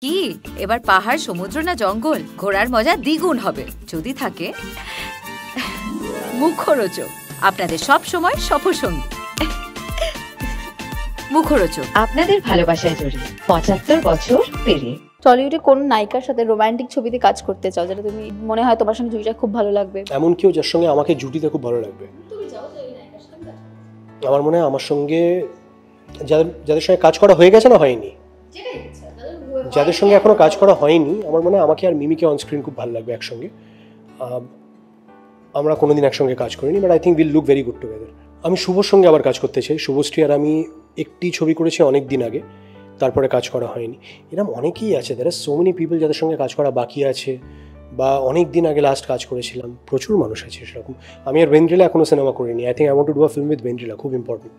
কি এবার পাহাড়, সমুদ্র না জঙ্গল? ঘোরার মজা দ্বিগুণ হবে যদি থাকে মুখরোচক, আপনাদের সব সময় সফরসঙ্গী। মুখরোচক, আপনাদের ভালোবাসায় জড়িয়ে 75 বছর পেরিয়ে। টলিউডে কোন নায়িকার সাথে রোমান্টিক ছবিতে কাজ করতে চাও, যেটা তুমি মনে হয় তোমার সঙ্গে জুটিটা খুব ভালো লাগবে? এমন কেউ যার সঙ্গে আমাকে জুটিতে খুব ভালো লাগবে? আমার মনে হয় আমার সঙ্গে যাদের সঙ্গে কাজ করা হয়ে গেছে না হয়নি, যাদের সঙ্গে এখনো কাজ করা হয়নি, আমার মনে হয় আমাকে আর মিমিকে অনস্ক্রিন খুব ভালো লাগবে একসঙ্গে। আমরা কোনোদিন একসঙ্গে কাজ করিনি, but I think will look very good together. আমি শুভর সঙ্গে আবার কাজ করতে চাই। শুভশ্রী আর আমি একটি ছবি করেছি অনেক দিন আগে, তারপরে কাজ করা হয়নি। এরকম অনেকেই আছে, there are so many people যাদের সঙ্গে কাজ করা বাকি আছে, বা অনেক দিন আগে লাস্ট কাজ করেছিলাম। প্রচুর মানুষ আছে সেরকম। আমি আর ভেন্দ্রিলা এখনও সিনেমা করিনি। I think I want to do a film with ভেন্দ্রিলা, খুব ইম্পর্টেন্ট।